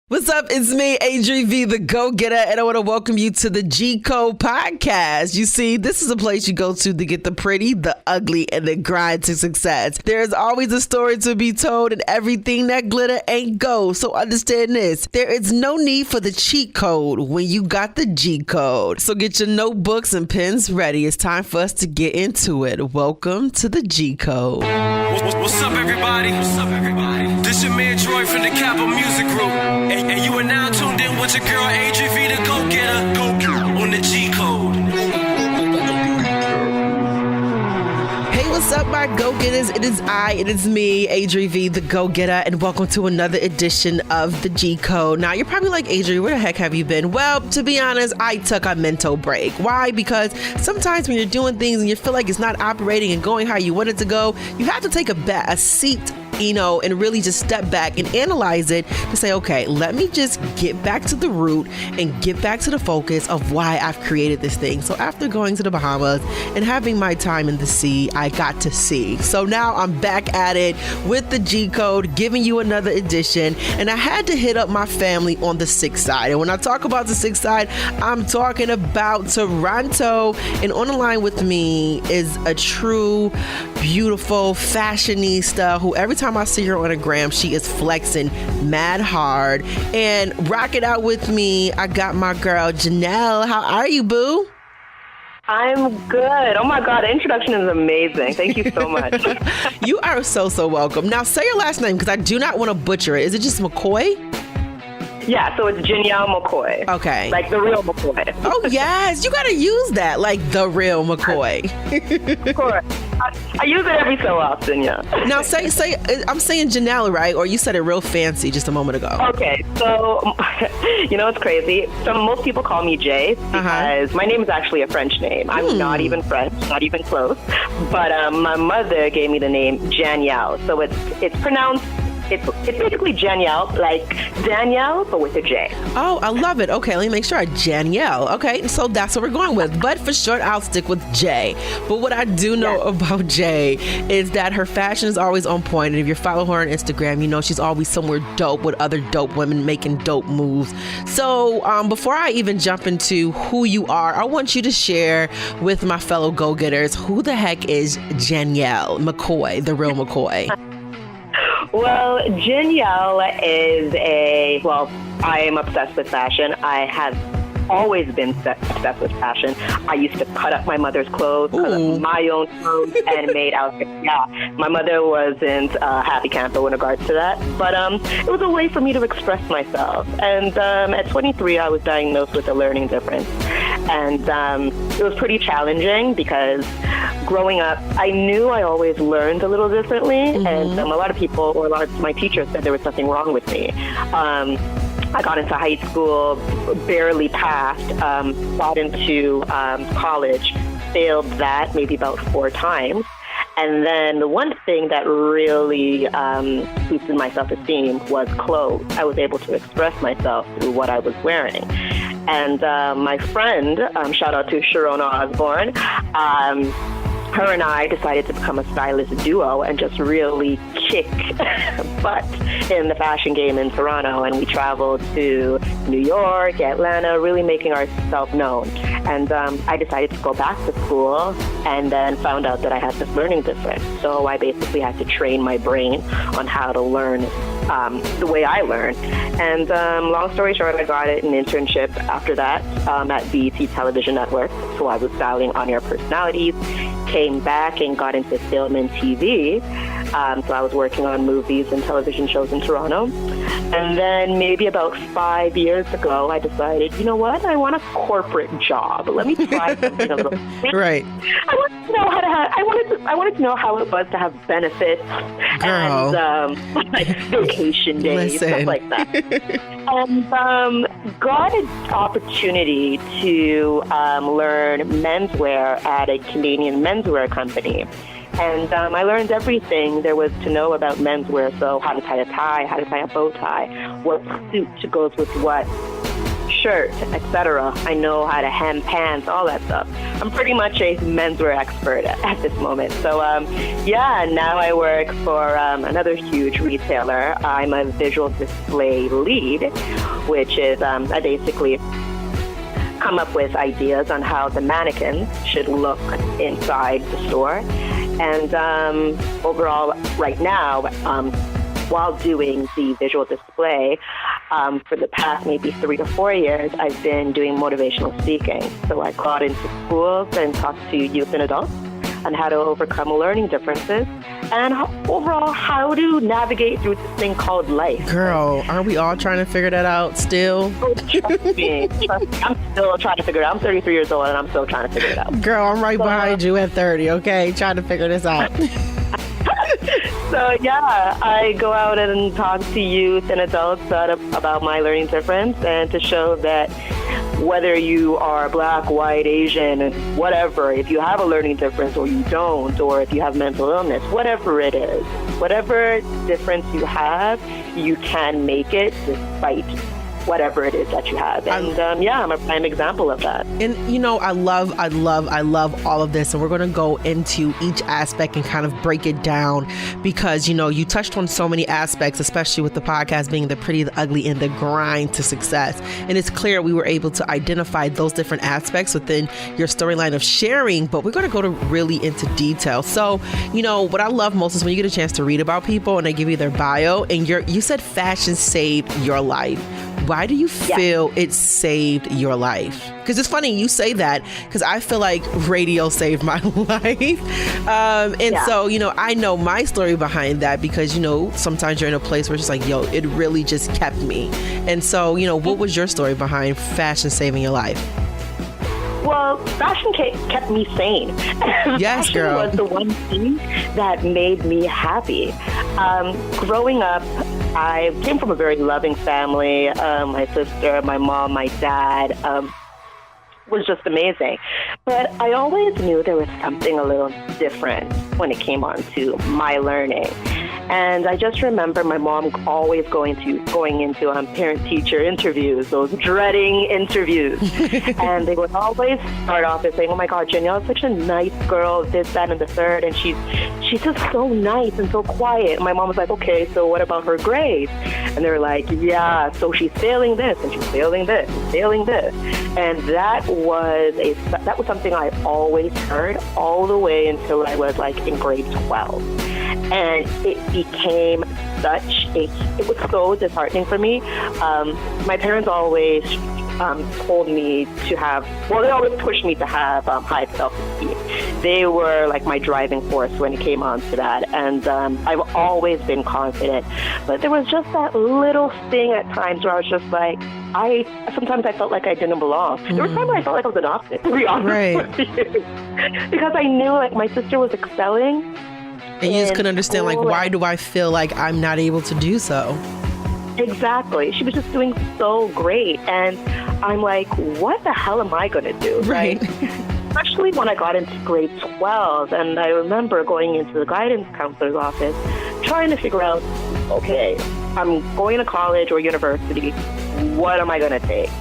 What's up? It's me, ADRI.V, the Go Getta, and I want to welcome you to the G Code podcast. You see, this is a place you go to get the pretty, the ugly, and the grind to success. There's always a story to be told, and everything that glitter ain't gold. So understand this. There is no need for the cheat code when you got the G Code. So get your notebooks and pens ready. It's time for us to get into it. Welcome to the G Code. What's up, everybody? This your man Troy from the Capital Music Group. And you are now tuned in with your girl ADRI.V, the Go Getta, on the G Code. Hey, what's up, my Go Getters? It is me, ADRI.V, the Go Getta, and welcome to another edition of the G Code. Now, you're probably like, ADRI, where the heck have you been? Well, to be honest, I took a mental break. Why? Because sometimes when you're doing things and you feel like it's not operating and going how you want it to go, you have to take a seat, and really just step back and analyze it to say, okay, let me just get back to the root and get back to the focus of why I've created this thing. So after going to the Bahamas and having my time in the sea, I got to see. So now I'm back at it with the G Code, giving you another edition. And I had to hit up my family on the 6th side. And when I talk about the 6th side, I'm talking about Toronto. And on the line with me is a true, beautiful fashionista who every time I see her on a gram, she is flexing mad hard. And rock it out with me, I got my girl Janielle. How are you, boo? I'm good. Oh my God, the introduction is amazing. Thank you so much. You are so welcome. Now say your last name because I do not want to butcher it. Is it just McKoy? Yeah, so it's Janielle McKoy. Okay. Like the real McKoy. Oh, yes. You got to use that, like the real McKoy. Of course. I use it every so often, yeah. Now, say, I'm saying Janielle, right? Or you said it real fancy just a moment ago. Okay, so, it's crazy. So most people call me Jay because my name is actually a French name. I'm not even French, not even close. But my mother gave me the name Janielle. So it's pronounced, it's basically Janielle, like Danielle, but with a J. Oh, I love it. Okay, let me make sure. Janielle. Okay, so that's what we're going with. But for short, I'll stick with J. But what I do know about J is that her fashion is always on point. And if you follow her on Instagram, she's always somewhere dope with other dope women making dope moves. So before I even jump into who you are, I want you to share with my fellow go-getters who the heck is Janielle McKoy, the real McKoy. Well, Janielle is I am obsessed with fashion. I have always been obsessed with fashion. I used to cut up my mother's clothes, cut up my own clothes, and made outfits. Yeah, my mother wasn't a happy camper in regards to that, but it was a way for me to express myself. And at 23, I was diagnosed with a learning difference. And it was pretty challenging because growing up, I knew I always learned a little differently. And a lot of my teachers said there was nothing wrong with me. I got into high school, barely passed, got into college, failed that maybe about 4 times. And then the one thing that really boosted my self-esteem was clothes. I was able to express myself through what I was wearing. And my friend, shout out to Sharona Osborne, her and I decided to become a stylist duo and just really kick butt in the fashion game in Toronto. And we traveled to New York, Atlanta, really making ourselves known. And I decided to go back to school and then found out that I had this learning difference. So I basically had to train my brain on how to learn the way I learn. And long story short, I got an internship after that at BET Television Network. So I was styling on-air personalities, came back and got into film and TV. So I was working on movies and television shows in Toronto. And then maybe about 5 years ago, I decided, you know what? I want a corporate job. Let me try something a little bit. Right. I wanted to know how to have, I wanted to know how it was to have benefits and like vacation days, stuff like that. And got an opportunity to learn menswear at a Canadian menswear company. And I learned everything there was to know about menswear. So how to tie a tie, how to tie a bow tie, what suit goes with what shirt, etc. I know how to hem pants, all that stuff. I'm pretty much a menswear expert at this moment. So, now I work for another huge retailer. I'm a visual display lead, which is I basically come up with ideas on how the mannequins should look inside the store. And overall, right now, while doing the visual display, for the past maybe 3 to 4 years, I've been doing motivational speaking. So I got into schools and talked to youth and adults on how to overcome learning differences and overall how to navigate through this thing called life. Girl, aren't we all trying to figure that out still? Oh, trust me. I'm still trying to figure it out. I'm 33 years old and I'm still trying to figure it out. Girl, I'm right behind you at 30, okay? Trying to figure this out. So, I go out and talk to youth and adults about my learning difference and to show that whether you are black, white, Asian, and whatever, if you have a learning difference or you don't, or if you have mental illness, whatever it is, whatever difference you have, you can make it despite whatever it is that you have. And I'm a prime example of that. And I love all of this. And we're going to go into each aspect and kind of break it down because, you touched on so many aspects, especially with the podcast being the pretty, the ugly, and the grind to success. And it's clear we were able to identify those different aspects within your storyline of sharing, but we're going to go to really into detail. So, what I love most is when you get a chance to read about people and they give you their bio and you said fashion saved your life. Why do you feel it saved your life? Because it's funny you say that because I feel like radio saved my life. So, I know my story behind that because, sometimes you're in a place where it's just like, yo, it really just kept me. And so, what was your story behind fashion saving your life? Well, fashion kept me sane. Yes, girl. Fashion was the one thing that made me happy. Growing up, I came from a very loving family. My sister, my mom, my dad was just amazing. But I always knew there was something a little different when it came on to my learning. And I just remember my mom always going into parent-teacher interviews, those dreading interviews. And they would always start off by saying, oh my God, Janielle's such a nice girl, this, that, and the third. And she's just so nice and so quiet. And my mom was like, okay, so what about her grades? And they were like, yeah, so she's failing this and she's failing this and failing this. And that was something I always heard all the way until I was like in grade 12. And it became it was so disheartening for me. My parents always told me to they always pushed me to have high self-esteem. They were like my driving force when it came on to that. And I've always been confident. But there was just that little thing at times where I was just like, sometimes I felt like I didn't belong. There was times where I felt like I was an opposite, to be honest with you. Because I knew like my sister was excelling. And you just couldn't understand, like, why do I feel like I'm not able to do so? Exactly. She was just doing so great. And I'm like, what the hell am I going to do? Right. Especially when I got into grade 12. And I remember going into the guidance counselor's office, trying to figure out, okay, I'm going to college or university. What am I going to take?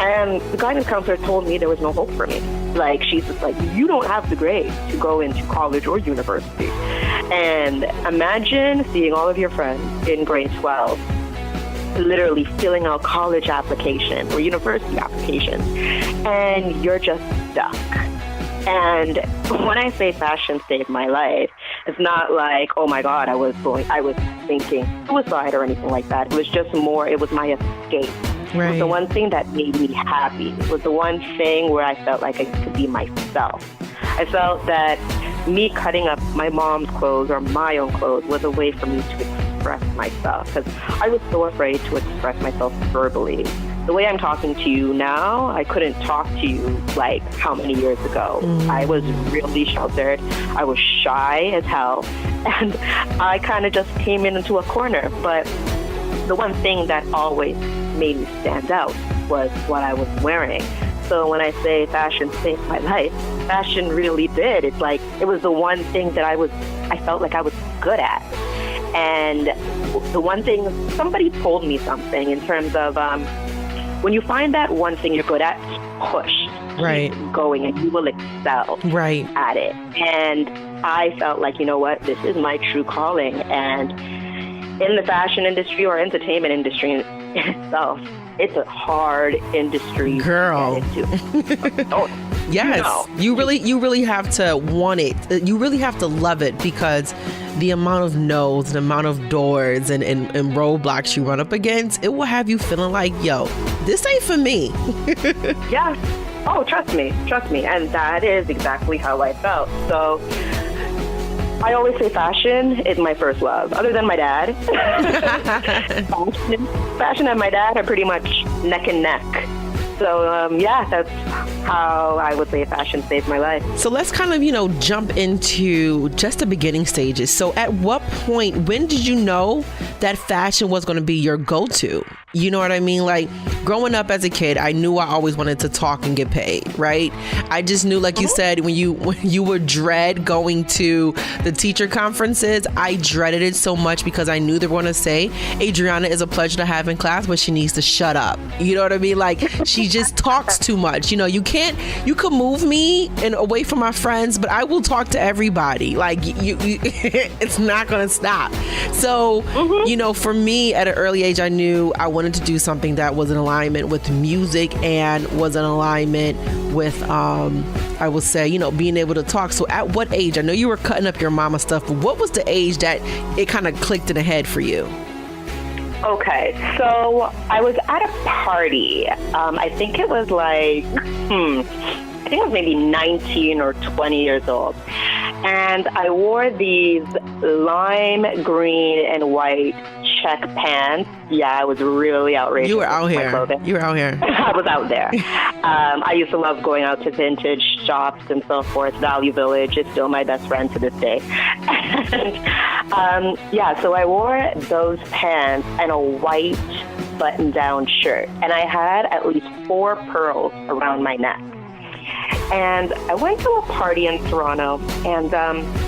And the guidance counselor told me there was no hope for me. Like, she's just like, you don't have the grades to go into college or university. And imagine seeing all of your friends in grade 12 literally filling out college applications or university applications, and you're just stuck. And when I say fashion saved my life, it's not like, oh my God, I was thinking suicide or anything like that. It was just more, it was my escape. Right. It was the one thing that made me happy. It was the one thing where I felt like I could be myself. I felt that me cutting up my mom's clothes or my own clothes was a way for me to express myself, because I was so afraid to express myself verbally. The way I'm talking to you now, I couldn't talk to you like how many years ago. I was really sheltered. I was shy as hell. And I kind of just came into a corner. But the one thing that always made me stand out was what I was wearing. So when I say fashion saved my life, fashion really did. It's like it was the one thing that I felt like I was good at. And the one thing, somebody told me something in terms of when you find that one thing you're good at, push. Right. Keep going, and you will excel Right. at it. And I felt like, you know what, this is my true calling. And in the fashion industry or entertainment industry in itself, it's a hard industry Girl. to get into. Oh, Yes, you really have to want it. You really have to love it, because the amount of no's, the amount of doors and roadblocks you run up against, it will have you feeling like, yo, this ain't for me. yeah. Oh, trust me. And that is exactly how I felt. So I always say fashion is my first love, other than my dad. Fashion and my dad are pretty much neck and neck. So, yeah, that's how I would say fashion saved my life. So let's kind of, jump into just the beginning stages. So at what point, when did you know that fashion was going to be your go-to? You know what I mean? Like, growing up as a kid, I knew I always wanted to talk and get paid, right? I just knew, like you said, when you would dread going to the teacher conferences, I dreaded it so much because I knew they were going to say, Adriana is a pleasure to have in class, but she needs to shut up. You know what I mean? Like, she just talks too much. You could move me and away from my friends, but I will talk to everybody. Like, you it's not going to stop. So, for me at an early age, I knew I wanted to do something that was in alignment with music and was in alignment with, I would say, being able to talk. So at what age? I know you were cutting up your mama stuff, but what was the age that it kind of clicked in the head for you? Okay, so I was at a party. I think it was like, I think I was maybe 19 or 20 years old. And I wore these lime green and white check pants. Yeah, I was really outrageous. You were out here. You were out here. I was out there. I used to love going out to vintage shops and so forth. Value Village is still my best friend to this day. And, so I wore those pants and a white button-down shirt. And I had at least 4 pearls around my neck. And I went to a party in Toronto, and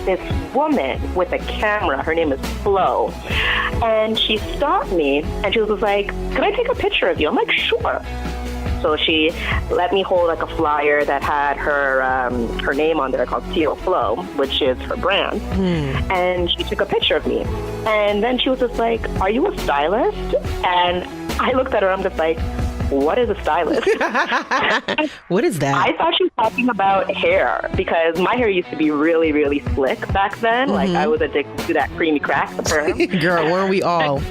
this woman with a camera, her name is Flo, and she stopped me, and she was like, "Can I take a picture of you?" I'm like, "Sure." So she let me hold like a flyer that had her name on there called Teal Flo, which is her brand. And she took a picture of me. And then she was just like, "Are you a stylist?" And I looked at her, I'm just like, what is a stylist? What is that? I thought she was talking about hair, because my hair used to be really, really slick back then. Like, I was addicted to that creamy crack, the perm. Girl, weren't we all?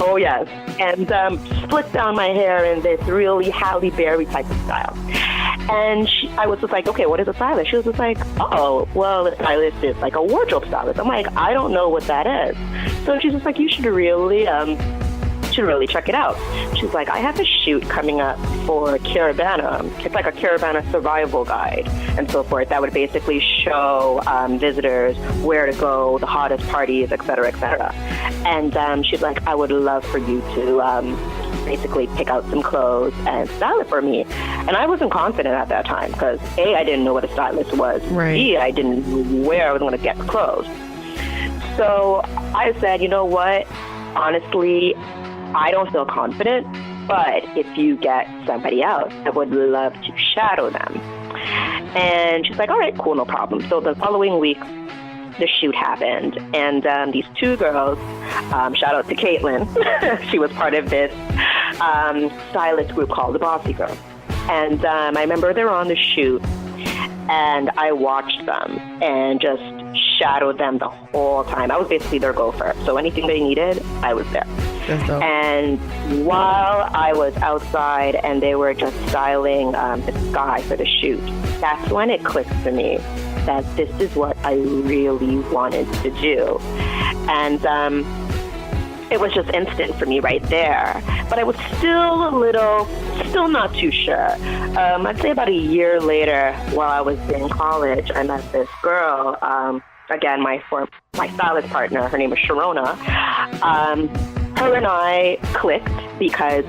Oh, yes. And split down my hair in this really Halle Berry type of style. And I was just like, okay, what is a stylist? She was just like, oh, well, a stylist is like a wardrobe stylist. I'm like, I don't know what that is. So she's just like, you should really check it out. She's like, I have a shoot coming up for Caravana. It's like a Caravana survival guide and so forth that would basically show visitors where to go, the hottest parties, et cetera, et cetera. And she's like, I would love for you to basically pick out some clothes and style it for me. And I wasn't confident at that time because A, I didn't know what a stylist was. Right. B, I didn't know where I was going to get the clothes. So I said, you know what? Honestly, I don't feel confident, but if you get somebody else, I would love to shadow them. And she's like, all right, cool, no problem. So the following week, the shoot happened. And these 2 girls, shout out to Caitlin, she was part of this stylist group called the Bossy Girls. And I remember they were on the shoot, and I watched them and just shadowed them the whole time. I was basically their gopher. So anything they needed, I was there. And while I was outside and they were just styling the sky for the shoot, that's when it clicked to me that this is what I really wanted to do. And it was just instant for me right there. But I was still not too sure. I'd say about a year later, while I was in college, I met this girl, again, my stylist partner, her name is Sharona. Her and I clicked because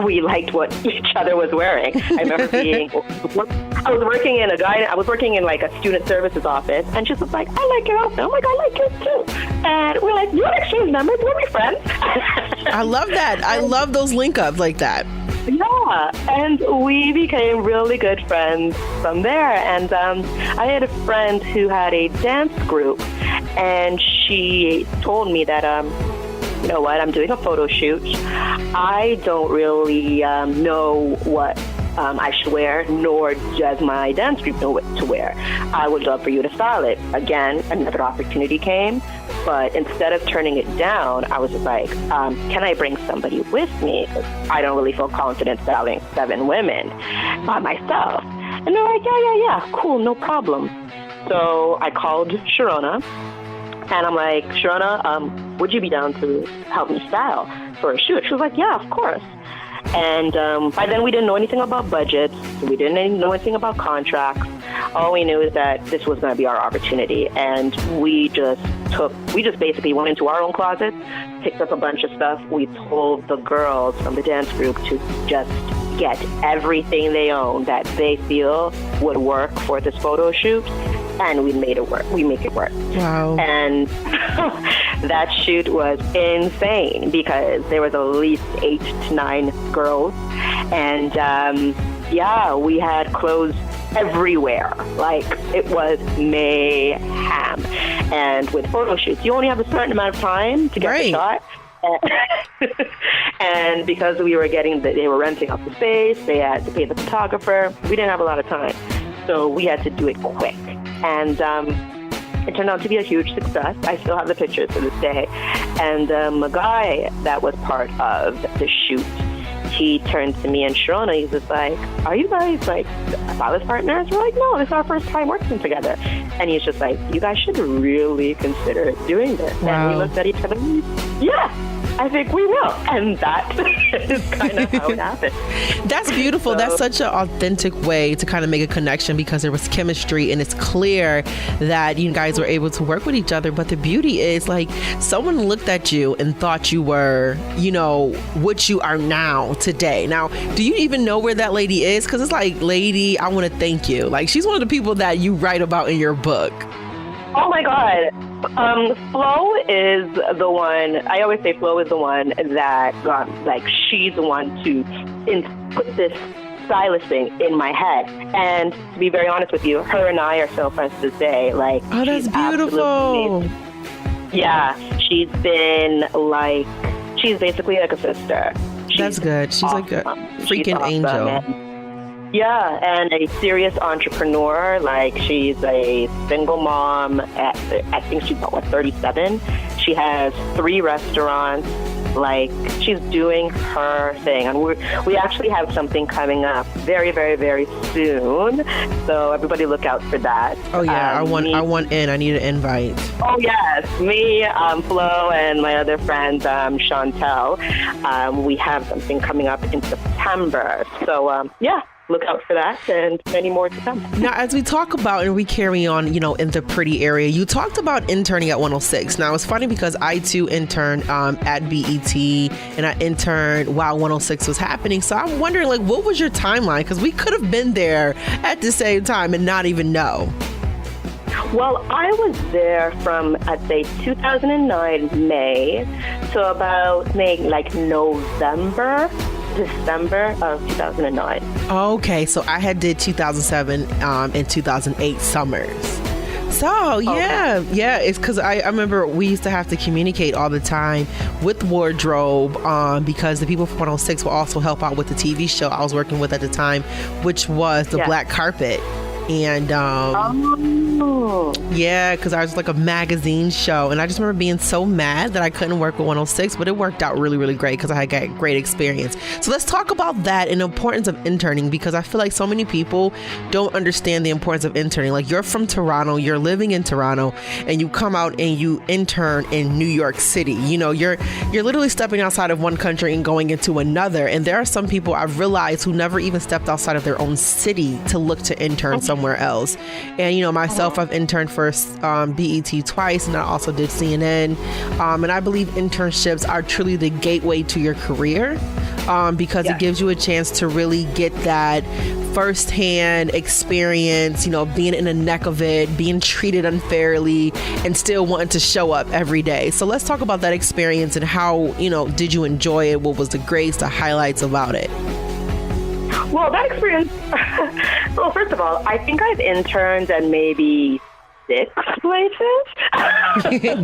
we liked what each other was wearing. I remember I was working in like a student services office, and she was like, I like your outfit. I'm like, I like yours too. And we're like, you want to exchange numbers? We'll be friends. I love that. I love those link ups like that. Yeah, and we became really good friends from there. And I had a friend who had a dance group, and she told me that, you know what, I'm doing a photo shoot. I don't really know what I should wear, nor does my dance group know what to wear. I would love for you to style it. Again, another opportunity came, but instead of turning it down, I was just like, can I bring somebody with me? 'Cause I don't really feel confident styling 7 women by myself. And they're like, yeah, cool, no problem. So I called Sharona, and I'm like, Sharona, would you be down to help me style for a shoot? She was like, yeah, of course. And by then we didn't know anything about budgets. We didn't know anything about contracts. All we knew is that this was going to be our opportunity. And we just basically went into our own closet, picked up a bunch of stuff. We told the girls from the dance group to just get everything they own that they feel would work for this photo shoot. And we made it work. We make it work. Wow. And that shoot was insane because there was at least 8 to 9 girls. And we had clothes everywhere. Like, it was mayhem. And with photo shoots, you only have a certain amount of time to get the shot. And because we were they were renting out the space, they had to pay the photographer. We didn't have a lot of time. So we had to do it quick. And it turned out to be a huge success. I still have the pictures to this day. And a guy that was part of the shoot, he turned to me and Sharona. He's just like, are you guys like stylist partners? We're like, no, this is our first time working together. And he's just like, you guys should really consider doing this. Wow. And we looked at each other and yeah, I think we will. And that is kind of how it happened. That's beautiful. So, that's such an authentic way to kind of make a connection because there was chemistry and it's clear that you guys were able to work with each other. But the beauty is like someone looked at you and thought you were, you know, what you are now today. Now, do you even know where that lady is? Because it's like, lady, I want to thank you. Like, she's one of the people that you write about in your book. Oh my God. Flo is the one, I always say Flo is the one that she's the one to put this stylist thing in my head. And to be very honest with you, her and I are still friends to this day. Like, oh, that's beautiful. Yeah, she's basically like a sister. That's good. She's awesome. Like a freaking angel. Yeah, and a serious entrepreneur. Like, she's a single mom at, I think she's about 37. She has 3 restaurants. Like, she's doing her thing. And we actually have something coming up very, very, very soon. So everybody look out for that. Oh, yeah. I want in. I need an invite. Oh, yes. Me, Flo, and my other friend, Chantel. We have something coming up in September. So, yeah. Look out for that and many more to come. Now, as we talk about and we carry on, you know, in the pretty area, you talked about interning at 106. Now, it's funny because I, too, interned at BET and I interned while 106 was happening. So I'm wondering, like, what was your timeline? Because we could have been there at the same time and not even know. Well, I was there from, I'd say, 2009 May to about December of 2009. Okay, so I had did 2007 and 2008 summers. So, yeah, it's because I remember we used to have to communicate all the time with wardrobe because the people from 106 will also help out with the TV show I was working with at the time, which was the Black Carpet. And because I was like a magazine show, and I just remember being so mad that I couldn't work with 106, but it worked out really, really great because I had got great experience. So let's talk about that and the importance of interning, because I feel like so many people don't understand the importance of interning. Like, you're from Toronto, you're living in Toronto, and you come out and you intern in New York City. You know, you're literally stepping outside of one country and going into another. And there are some people I've realized who never even stepped outside of their own city to look to intern somewhere else. And, you know, myself, I've interned for BET twice, and I also did CNN. And I believe internships are truly the gateway to your career because it gives you a chance to really get that firsthand experience, you know, being in the neck of it, being treated unfairly, and still wanting to show up every day. So let's talk about that experience and how, you know, did you enjoy it? What was the grades, the highlights about it? Well, that experience, well, first of all, I think I've interned at maybe 6 places.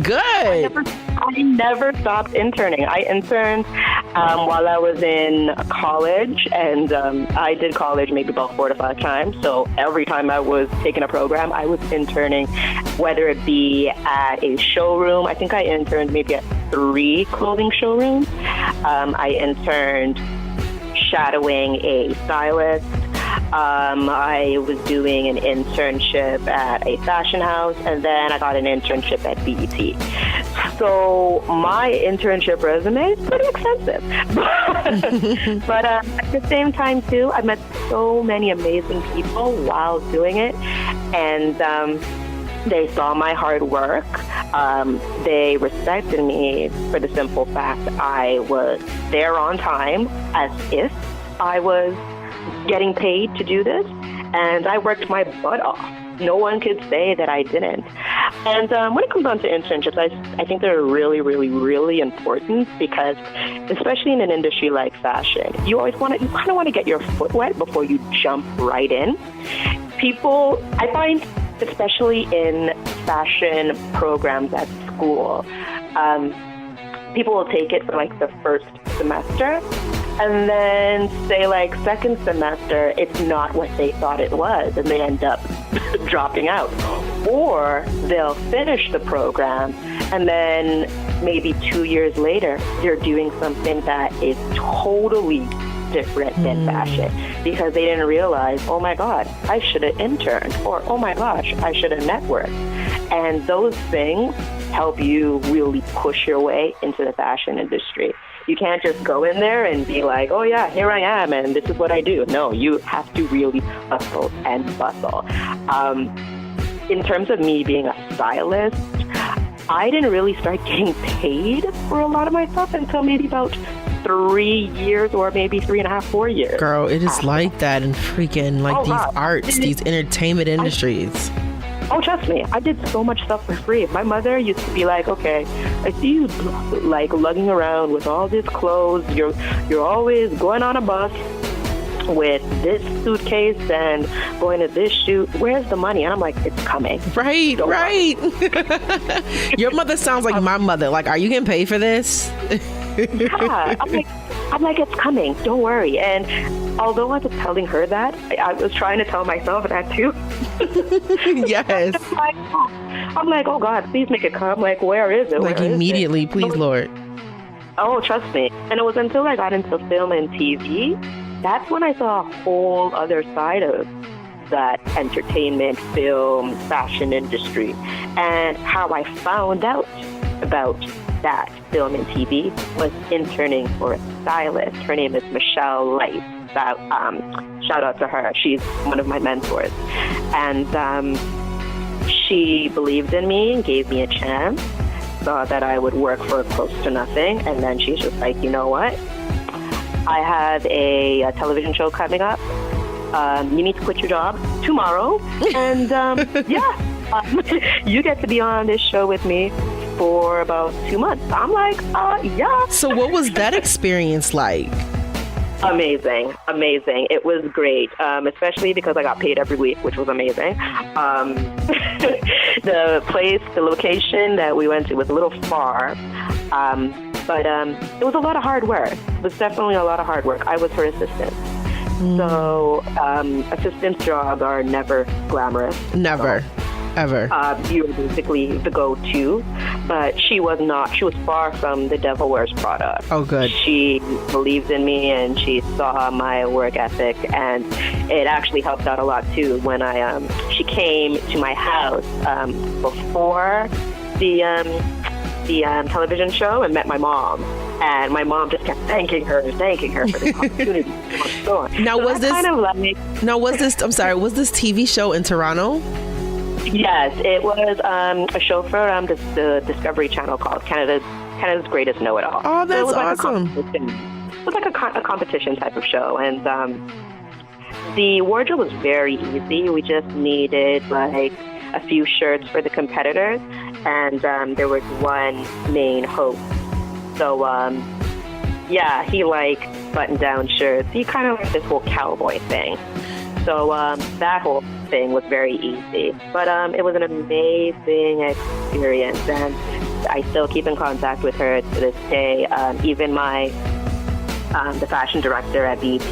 Good. I never stopped interning. I interned while I was in college, and I did college maybe about 4 to 5 times. So every time I was taking a program, I was interning, whether it be at a showroom. I think I interned maybe at 3 clothing showrooms. I interned shadowing a stylist. I was doing an internship at a fashion house, and then I got an internship at BET. So my internship resume is pretty extensive. But at the same time, too, I met so many amazing people while doing it, and they saw my hard work. They respected me for the simple fact I was there on time, as if I was getting paid to do this, and I worked my butt off. No one could say that I didn't. And when it comes down to internships, I think they're really, really, really important because, especially in an industry like fashion, you kind of want to get your foot wet before you jump right in. People, I find, especially in fashion programs at school, people will take it for like the first semester, and then say like second semester, it's not what they thought it was, and they end up dropping out. Or they'll finish the program, and then maybe 2 years later, they're doing something that is totally different than fashion because they didn't realize, oh my God, I should have interned, or oh my gosh, I should have networked. And those things help you really push your way into the fashion industry. You can't just go in there and be like, oh yeah, here I am, and this is what I do. No, you have to really hustle and bustle. In terms of me being a stylist, I didn't really start getting paid for a lot of my stuff until maybe about 3 years, or maybe 3.5, 4 years. Girl, it is like that in freaking these arts, these entertainment industries. Oh, trust me, I did so much stuff for free. My mother used to be like, okay, I see you like lugging around with all this clothes. You're always going on a bus with this suitcase and going to this shoot. Where's the money? And I'm like, it's coming. Right. Your mother sounds like my mother. Like, are you getting paid for this? Yeah, I'm like, it's coming. Don't worry. And although I was telling her that, I was trying to tell myself that too. Yes. I'm like, oh God, please make it come. Like, where is it? Like immediately, please, Lord. Oh, trust me. And it was until I got into film and TV, that's when I saw a whole other side of that entertainment, film, fashion industry, and how I found out about that film and TV was interning for a stylist. Her name is Michelle Light. Shout out to her. She's one of my mentors. And she believed in me and gave me a chance, saw that I would work for close to nothing. And then she's just like, you know what? I have a television show coming up. You need to quit your job tomorrow. And you get to be on this show with me for about 2 months. I'm like, yeah. So what was that experience like? Amazing. It was great, especially because I got paid every week, which was amazing. The location that we went to was a little far, but it was a lot of hard work. It was definitely a lot of hard work. I was her assistant. So assistant's jobs are never glamorous. Never. So, ever. You were basically the go-to, but she was not. She was far from the Devil Wears Prada. Oh, good. She believed in me, and she saw my work ethic, and it actually helped out a lot too when she came to my house before the television show and met my mom. And my mom just kept thanking her for this opportunity. Now, so was this I'm sorry, was this TV show in Toronto? Yes, it was a show for the Discovery Channel called Canada's Greatest Know-It-All. Oh, that's so awesome. It was like a competition type of show, and the wardrobe was very easy. We just needed like a few shirts for the competitors, and there was one main host. So he button-down shirts. He kind of like this whole cowboy thing. So that whole thing was very easy. But it was an amazing experience, and I still keep in contact with her to this day. Even the fashion director at BET,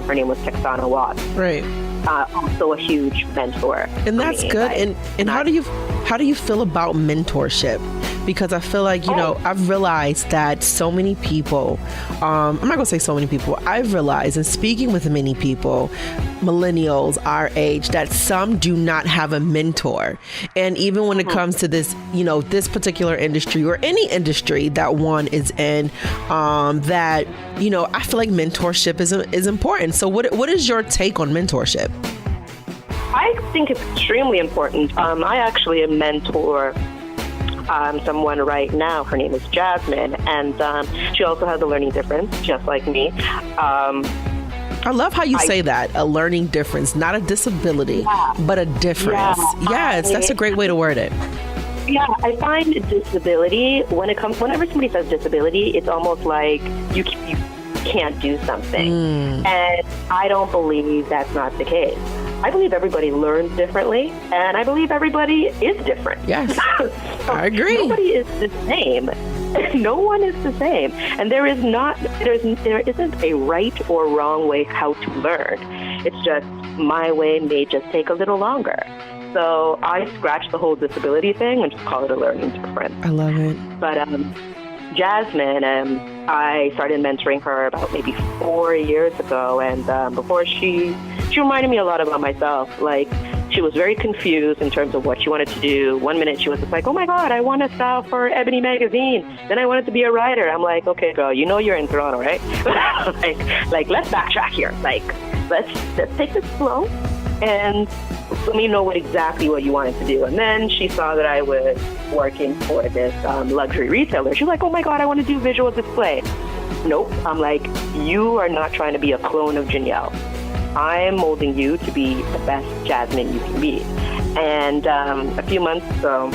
her name was Texana Watts. Right. Also a huge mentor. And that's good. And how do you feel about mentorship? Because I feel like, I've realized that so many people, I'm not going to say so many people, I've realized in speaking with many people, millennials our age, that some do not have a mentor. And even when it comes to this, this particular industry or any industry that one is in, that, I feel like mentorship is important. So what is your take on mentorship? I think it's extremely important. I actually mentor someone right now. Her name is Jasmine, and she also has a learning difference, just like me. I love how you say that, a learning difference, not a disability, but a difference. Yes, that's a great way to word it. Yeah, I find disability, whenever somebody says disability, it's almost like you can't do something. And I don't believe that's not the case. I believe everybody learns differently, and I believe everybody is different. Yes, I agree. Nobody is the same. No one is the same, and there isn't a right or wrong way how to learn. It's just my way may just take a little longer. So I scratch the whole disability thing and just call it a learning difference. I love it. But Jasmine, I started mentoring her about maybe 4 years ago, and before she reminded me a lot about myself. Like, she was very confused in terms of what she wanted to do. One minute she was just like, oh my God, I want to style for Ebony magazine. Then I wanted to be a writer. I'm like, okay, girl, you're in Toronto, right? like let's backtrack here. Like, let's take this slow and let me know exactly what you wanted to do. And then she saw that I was working for this luxury retailer. She was like, oh my God, I want to do visual display. Nope. I'm like, you are not trying to be a clone of Janielle. I am molding you to be the best Jasmine you can be. And a few months ago,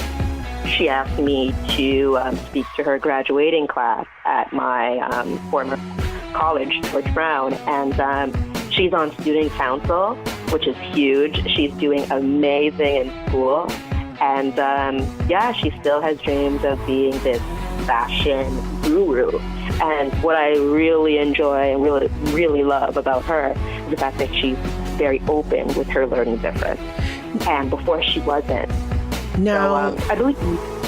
she asked me to speak to her graduating class at my former college, George Brown. And she's on student council, which is huge. She's doing amazing in school. And she still has dreams of being this fashion guru. And what I really enjoy and really, really love about her is the fact that she's very open with her learning difference. And before she wasn't. Now, so, I believe.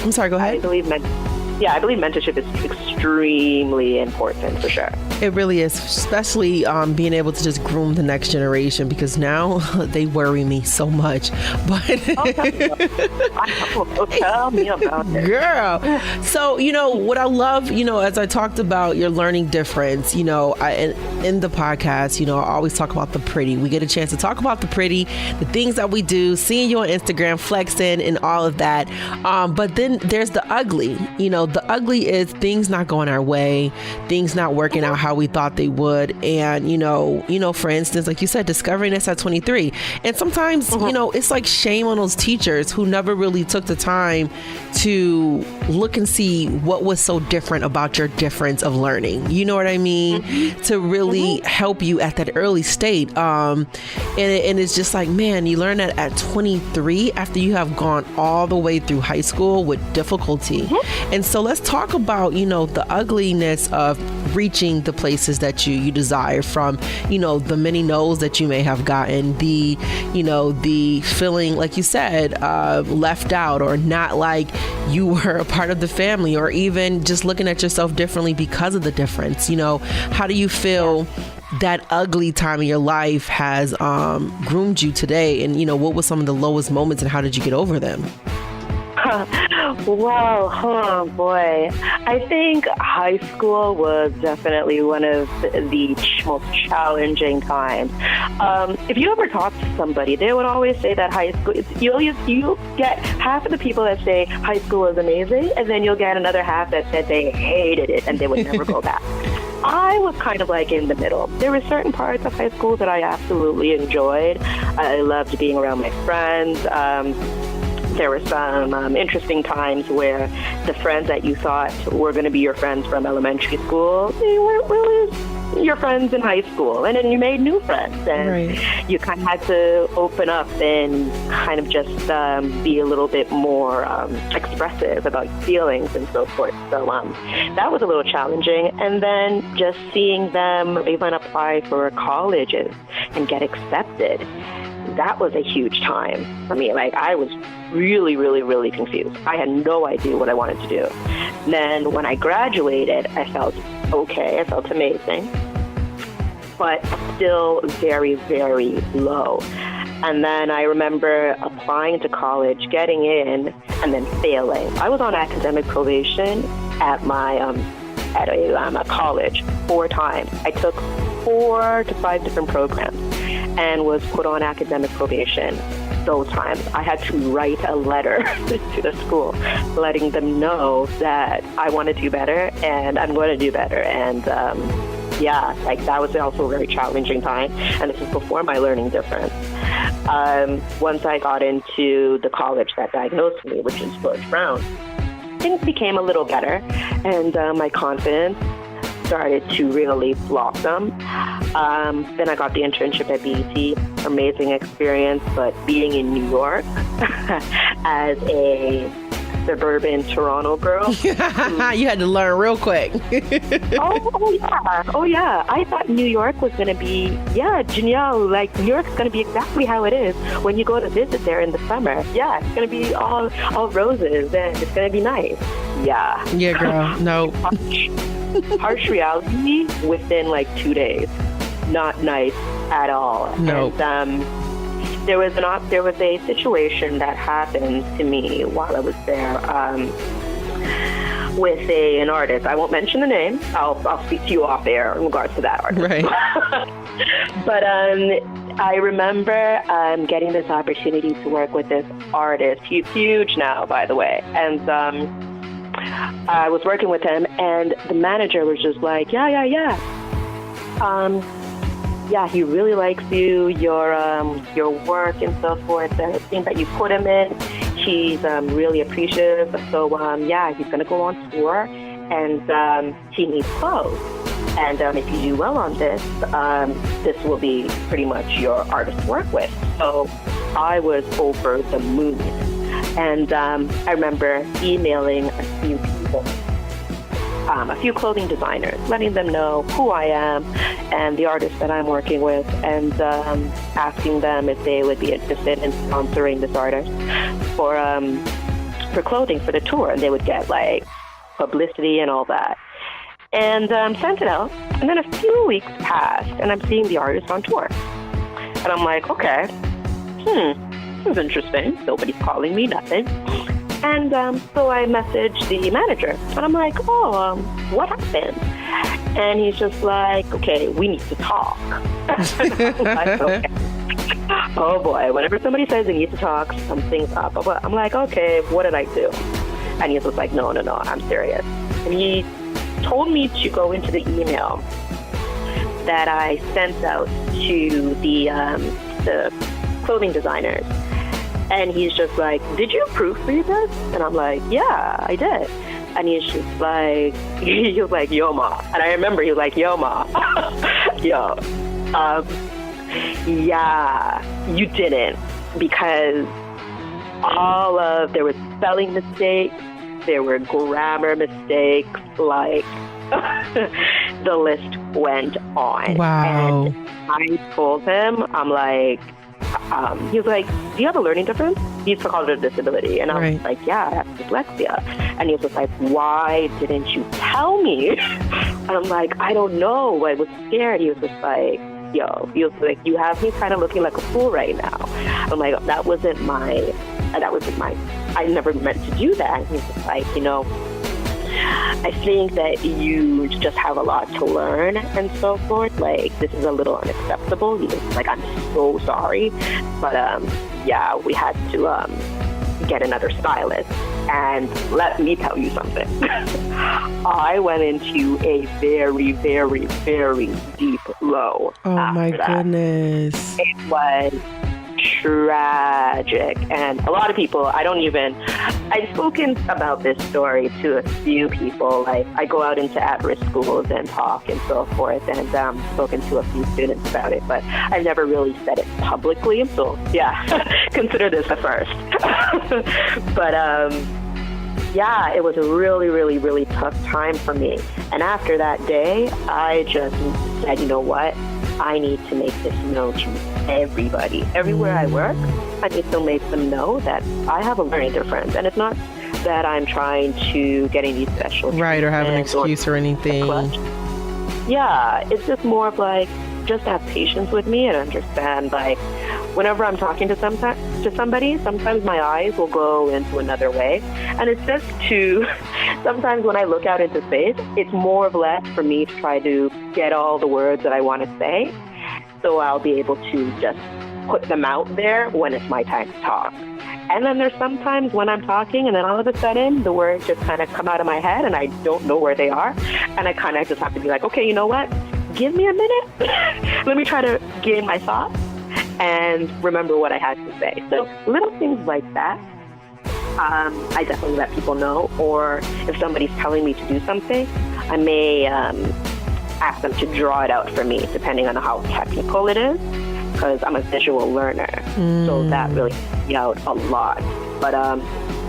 I'm sorry, go ahead. I believe mentorship is extremely important for sure. It really is, especially being able to just groom the next generation, because now they worry me so much. But tell me about it, girl. So what I love, as I talked about your learning difference, in the podcast, I always talk about the pretty. We get a chance to talk about the pretty, the things that we do, seeing you on Instagram, flexing, and all of that. But then there's the ugly. The ugly is things not going our way, things not working out how we thought they would. And, for instance, like you said, discovering this at 23. And sometimes, it's like shame on those teachers who never really took the time to look and see what was so different about your difference of learning. You know what I mean? To really help you at that early state. And it's just like, man, you learn that at 23 after you have gone all the way through high school with difficulty. And so let's talk about, the ugliness of reaching the places that you desire, from, the many no's that you may have gotten, the feeling, like you said, left out, or not like you were a part of the family, or even just looking at yourself differently because of the difference. How do you feel that ugly time in your life has groomed you today? And, what were some of the lowest moments, and how did you get over them? Well, oh boy. I think high school was definitely one of the most challenging times. If you ever talk to somebody, they would always say that high school, you get half of the people that say high school is amazing, and then you'll get another half that said they hated it and they would never go back. I was kind of like in the middle. There were certain parts of high school that I absolutely enjoyed. I loved being around my friends. There were some interesting times where the friends that you thought were going to be your friends from elementary school, they weren't really your friends in high school, and then you made new friends, and you kind of had to open up and kind of just be a little bit more expressive about feelings and so forth. So that was a little challenging. And then just seeing them even apply for colleges and get accepted, that was a huge time for me. Like, I was really, really, really confused. I had no idea what I wanted to do. And then when I graduated, I felt okay. I felt amazing, but still very, very low. And then I remember applying to college, getting in, and then failing. I was on academic probation at my at a college 4 times. I took 4 to 5 different programs and was put on academic probation those times. I had to write a letter to the school letting them know that I want to do better and I'm going to do better. And that was also a very challenging time. And this is before my learning difference. Once I got into the college that diagnosed me, which is George Brown, things became a little better, and my confidence started to really blossom. Then I got the internship at BET, amazing experience, but being in New York as a suburban Toronto girl. You had to learn real quick. Oh yeah. I thought New York was going to be, Janielle, like New York's going to be exactly how it is when you go to visit there in the summer. Yeah, it's going to be all roses and it's going to be nice. Yeah. Yeah, girl. No. Harsh reality within like 2 days. Not nice at all. No. And, there was a situation that happened to me while I was there with an artist. I won't mention the name. I'll speak to you off air in regards to that artist. Right. But I remember getting this opportunity to work with this artist. He's huge now, by the way. And I was working with him, and the manager was just like, yeah, he really likes you, your work and so forth. The things that you put him in, he's really appreciative. So he's gonna go on tour, and he needs clothes. And if you do well on this, this will be pretty much your artist to work with. So I was over the moon, and I remember emailing a few people. A few clothing designers, letting them know who I am and the artist that I'm working with, and asking them if they would be interested in sponsoring this artist for clothing for the tour, and they would get like publicity and all that. And sent it out, and then a few weeks passed, and I'm seeing the artist on tour, and I'm like, okay, this is interesting. Nobody's calling me, nothing. And so I messaged the manager, and I'm like, what happened? And he's just like, okay, we need to talk. I'm like, okay. Oh boy, whenever somebody says they need to talk, something's up. I'm like, okay, what did I do? And he was like, no, I'm serious. And he told me to go into the email that I sent out to the clothing designers. And he's just like, did you proofread this? And I'm like, yeah, I did. And he's just like, he was like, yo, ma. And I remember he was like, yo, ma. Yo. Yeah, you didn't. Because there were spelling mistakes, there were grammar mistakes, like the list went on. Wow. And I told him, I'm like, he was like, do you have a learning difference? He's called it a disability. And I was like, yeah, I have dyslexia. And he was just like, why didn't you tell me? And I'm like, I don't know. I was scared. He was just like, yo, he was like, you have me kind of looking like a fool right now. I'm like, I never meant to do that. And he's just like, I think that you just have a lot to learn and so forth. Like, this is a little unacceptable. He was like, I'm so sorry. But, we had to get another stylist. And let me tell you something. I went into a very, very, very deep low. Oh, my goodness. It was tragic. And a lot of people, I've spoken about this story to a few people. Like, I go out into at-risk schools and talk and so forth, and spoken to a few students about it, but I've never really said it publicly. So yeah, consider this a first. But yeah, it was a really, really, really tough time for me. And after that day, I just said, you know what? I need to make this known to everybody. Everywhere I work, I need to make them know that I have a learning difference. And it's not that I'm trying to get any special right, or have an excuse or anything. Yeah, it's just more of like, just have patience with me and understand, like, whenever I'm talking to somebody, sometimes my eyes will go into another way. And it's just sometimes when I look out into space, it's more or less for me to try to get all the words that I want to say. So I'll be able to just put them out there when it's my time to talk. And then there's sometimes when I'm talking and then all of a sudden the words just kind of come out of my head and I don't know where they are. And I kind of just have to be like, okay, you know what? Give me a minute. Let me try to gain my thoughts and remember what I had to say. So little things like that, I definitely let people know. Or if somebody's telling me to do something, I may ask them to draw it out for me, depending on how technical it is, because I'm a visual learner. So that really helped me out a lot. But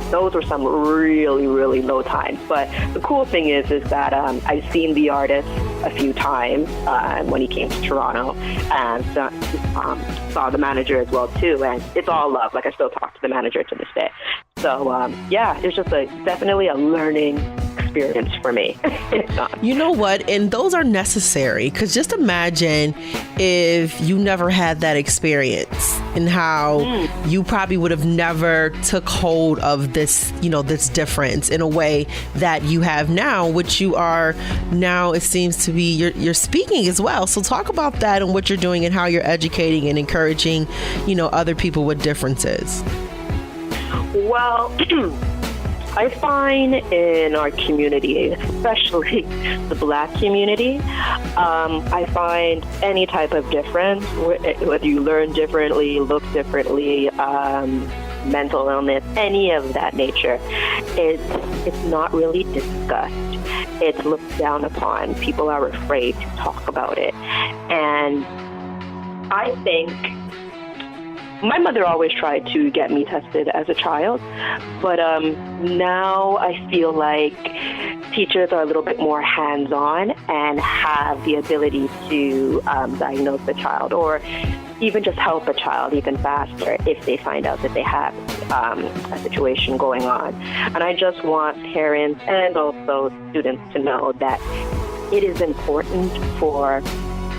those were some really, really low times. But the cool thing is that I've seen the artist a few times when he came to Toronto, and saw the manager as well too. And it's all love. Like, I still talk to the manager to this day. So yeah, it's just definitely a learning experience for me. You know what? And those are necessary, because just imagine if you never had that experience and how you probably would have never took hold of this, this difference in a way that you have now, which you are now, it seems to be, you're speaking as well. So talk about that and what you're doing and how you're educating and encouraging, other people with differences. Well, I find in our community, especially the Black community, I find any type of difference, whether you learn differently, look differently, mental illness, any of that nature, it's not really discussed. It's looked down upon. People are afraid to talk about it. And I think my mother always tried to get me tested as a child, but now I feel like teachers are a little bit more hands-on and have the ability to diagnose the child, or even just help a child even faster if they find out that they have a situation going on. And I just want parents and also students to know that it is important for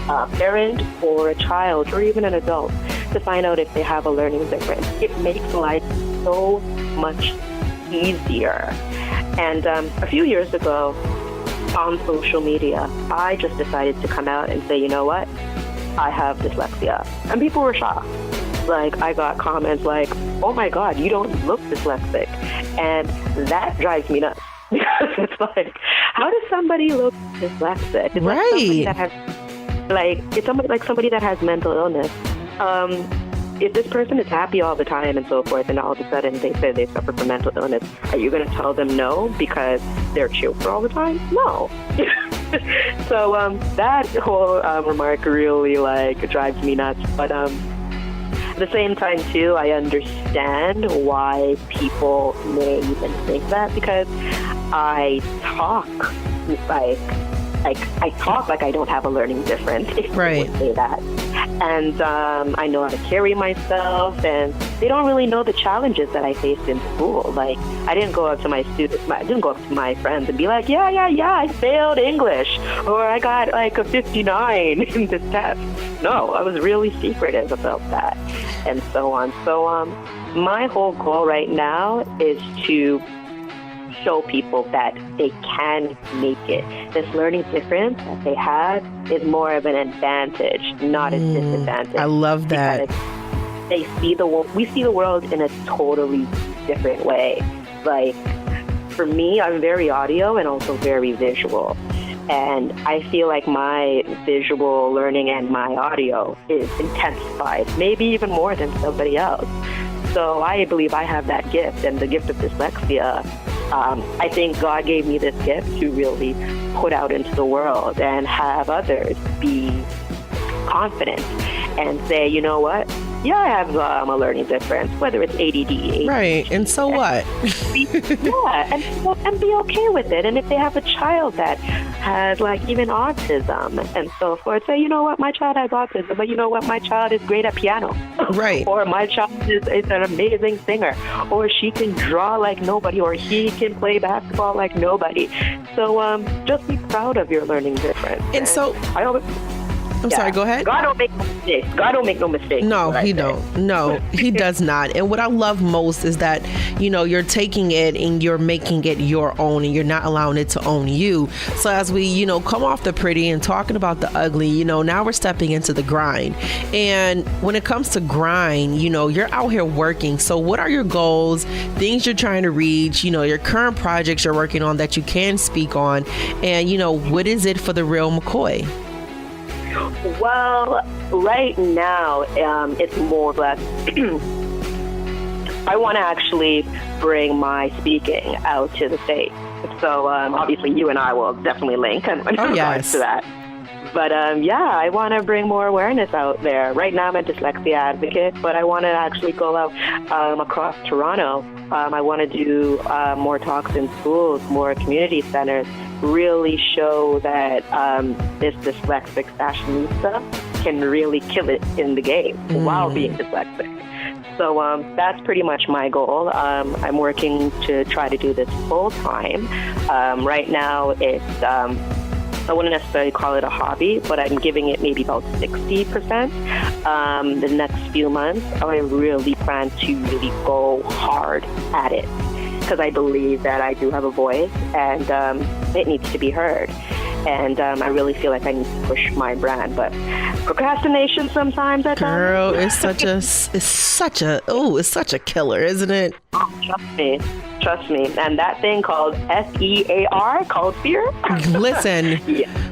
a parent or a child or even an adult to find out if they have a learning difference. It makes life so much easier. And a few years ago on social media, I just decided to come out and say, you know what? I have dyslexia. And people were shocked. Like, I got comments like, oh my God, you don't look dyslexic. And that drives me nuts. Because it's like, how does somebody look dyslexic? It's like somebody that has, it's somebody that has mental illness. If this person is happy all the time and so forth, and all of a sudden they say they suffer from mental illness, are you going to tell them no because they're cheerful all the time? No. So that whole remark really drives me nuts. But at the same time too, I understand why people may even think that, because I talk like I don't have a learning difference, if they would say that. And I know how to carry myself, and they don't really know the challenges that I faced in school. Like, I didn't go up to my friends and be like, yeah, I failed English, or I got a 59 in this test. No, I was really secretive about that, and so on. So my whole goal right now is to show people that they can make it. This learning difference that they have is more of an advantage, not a disadvantage. I love that. Because we see the world in a totally different way. Like, for me, I'm very audio and also very visual. And I feel like my visual learning and my audio is intensified, maybe even more than somebody else. So I believe I have that gift, and the gift of dyslexia. I think God gave me this gift to really put out into the world and have others be confident and say, you know what? Yeah, I have a learning difference, whether it's ADD, Right, and so what? and be okay with it. And if they have a child that has like even autism and so forth, say, you know what, my child has autism, but you know what, my child is great at piano. Right. Or my child is an amazing singer, or she can draw like nobody, or he can play basketball like nobody. So just be proud of your learning difference. And so I always... I'm sorry, go ahead. God don't make no mistakes. God don't make no mistakes. No, he don't. No, he does not. And what I love most is that, you know, you're taking it and you're making it your own, and you're not allowing it to own you. So as we, you know, come off the pretty and talking about the ugly, you know, now we're stepping into the grind. And when it comes to grind, you know, you're out here working. So what are your goals, things you're trying to reach, you know, your current projects you're working on that you can speak on, and, you know, what is it for the real McKoy? Well, right now, it's more or less, I want to actually bring my speaking out to the States. So obviously you and I will definitely link in regards to that. But I want to bring more awareness out there. Right now I'm a dyslexia advocate, but I want to actually go out across Toronto. I want to do more talks in schools, more community centers, really show that this dyslexic fashionista can really kill it in the game while being dyslexic. So that's pretty much my goal. I'm working to try to do this full time. Right now it's, I wouldn't necessarily call it a hobby, but I'm giving it maybe about 60%. The next few months, I really plan to really go hard at it, because I believe that I do have a voice and it needs to be heard. And I really feel like I need to push my brand, but procrastination sometimes at times. Girl, it's such a killer, isn't it? Oh, trust me. And that thing called FEAR, called fear. Listen,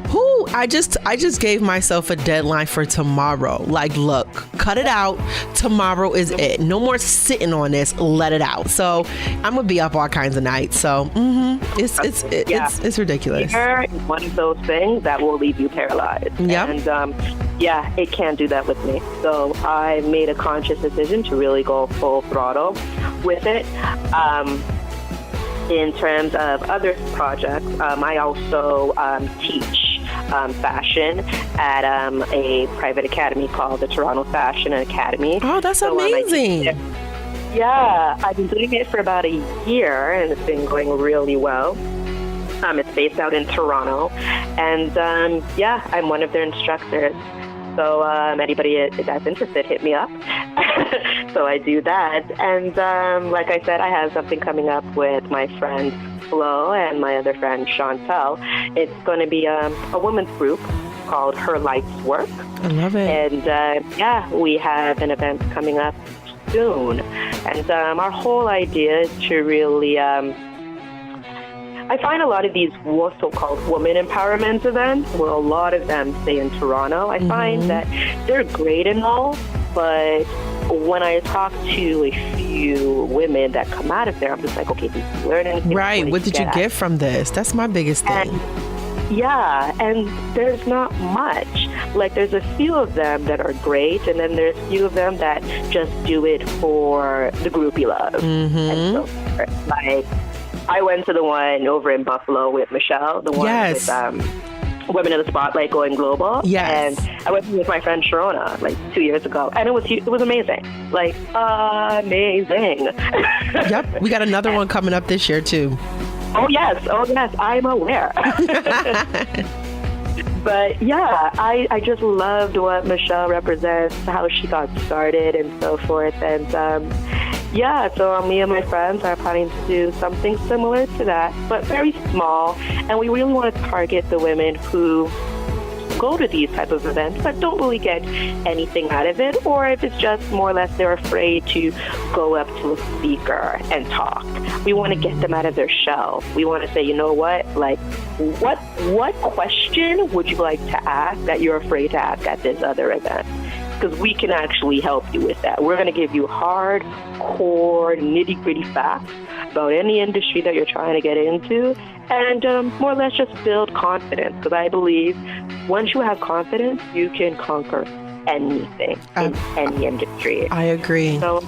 who I just gave myself a deadline for tomorrow. Like, look, cut it out. Tomorrow is it. No more sitting on this. Let it out. So I'm gonna be up all kinds of nights. So it's ridiculous. Fear is one of those things that will leave you paralyzed. Yep. And it can't do that with me. So I made a conscious decision to really go full throttle with it. In terms of other projects, I also teach fashion at a private academy called the Toronto Fashion Academy. Oh, that's amazing. I've been doing it for about a year, and it's been going really well. It's based out in Toronto, and I'm one of their instructors. So anybody that's interested, hit me up. So I do that. And like I said, I have something coming up with my friend Flo and my other friend Chantel. It's going to be a women's group called Her Life's Work. I love it. And we have an event coming up soon. And our whole idea is to really... I find a lot of these so-called women empowerment events, where a lot of them stay in Toronto, I find that they're great and all, but when I talk to a few women that come out of there, I'm just like, okay, did you learn anything? Right. What did you get from this? That's my biggest thing. And there's not much. Like, there's a few of them that are great, and then there's a few of them that just do it for the groupie love. And so forth. Like, I went to the one over in Buffalo with Michelle, the one with Women in the Spotlight going global. Yes. And I went with my friend Sharona like 2 years ago, and it was amazing. Like, amazing. Yep. We got another one coming up this year too. Oh yes, I'm aware. But yeah, I just loved what Michelle represents, how she got started and so forth. And so me and my friends are planning to do something similar to that, but very small. And we really want to target the women who go to these type of events but don't really get anything out of it, or if it's just more or less they're afraid to go up to a speaker and talk. We want to get them out of their shell. We want to say, you know what, like, what question would you like to ask that you're afraid to ask at this other event? Because we can actually help you with that. We're going to give you hardcore, nitty-gritty facts about any industry that you're trying to get into, and more or less just build confidence. Because I believe once you have confidence, you can conquer anything in any industry. I agree. So,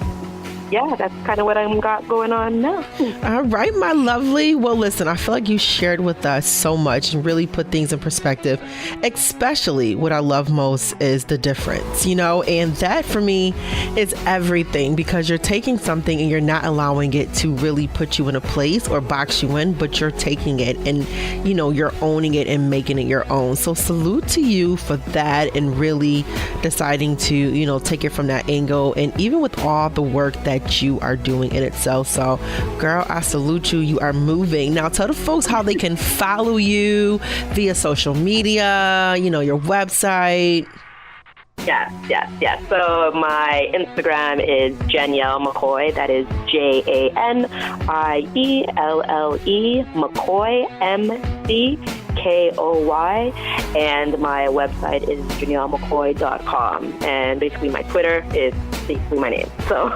yeah, that's kind of what I've got going on now. All right, my lovely. Well, listen, I feel like you shared with us so much and really put things in perspective. Especially what I love most is the difference, and that for me is everything, because you're taking something and you're not allowing it to really put you in a place or box you in, but you're taking it and, you're owning it and making it your own. So salute to you for that and really deciding to, take it from that angle. And even with all the work that you are doing in itself. So, girl, I salute you. You are moving. Now, tell the folks how they can follow you via social media, your website. Yes. So my Instagram is Janielle McKoy. That is JANIELLE McKoy MCKOY, and my website is JanielleMcKoy.com. And basically my Twitter is basically my name. So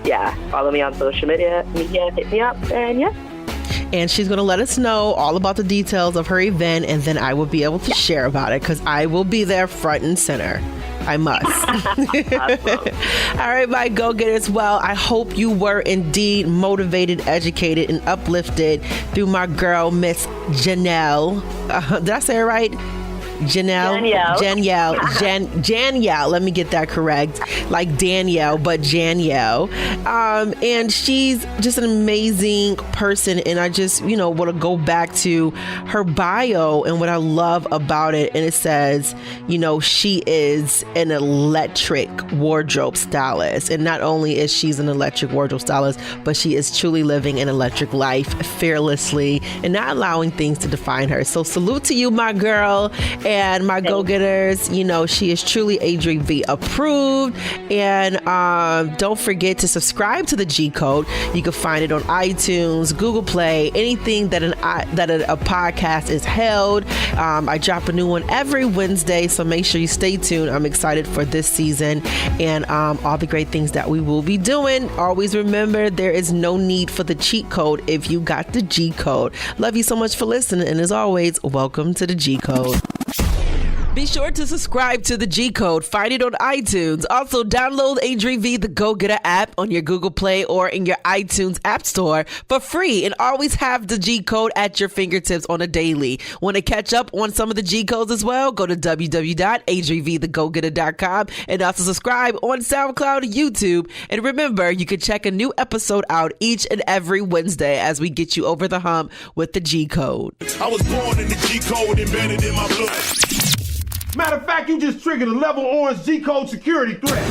yeah, follow me on social media, hit me up, and yeah. And she's going to let us know all about the details of her event, and then I will be able to share about it, because I will be there front and center. I must. Awesome. All right, my go-getters. Well, I hope you were indeed motivated, educated, and uplifted through my girl, Miss Janielle. Did I say it right? Janielle. Let me get that correct. Like Danielle, but Janielle. And she's just an amazing person. And I just, want to go back to her bio and what I love about it. And it says, she is an electric wardrobe stylist. And not only is she an electric wardrobe stylist, but she is truly living an electric life fearlessly and not allowing things to define her. So salute to you, my girl. And my go-getters, she is truly ADRI.V approved. And don't forget to subscribe to the G Code. You can find it on iTunes, Google Play, anything that a podcast is held. I drop a new one every Wednesday, so make sure you stay tuned. I'm excited for this season and all the great things that we will be doing. Always remember, there is no need for the cheat code if you got the G Code. Love you so much for listening, and as always, welcome to the G Code. Be sure to subscribe to the G Code. Find it on iTunes. Also, download ADRI.V, the Go Getta app on your Google Play or in your iTunes App Store for free. And always have the G Code at your fingertips on a daily. Want to catch up on some of the G Codes as well? Go to www.ADRIVthegogetta.com and also subscribe on SoundCloud and YouTube. And remember, you can check a new episode out each and every Wednesday as we get you over the hump with the G Code. I was born in the G Code, embedded in my blood. Matter of fact, you just triggered a level orange G-code security threat.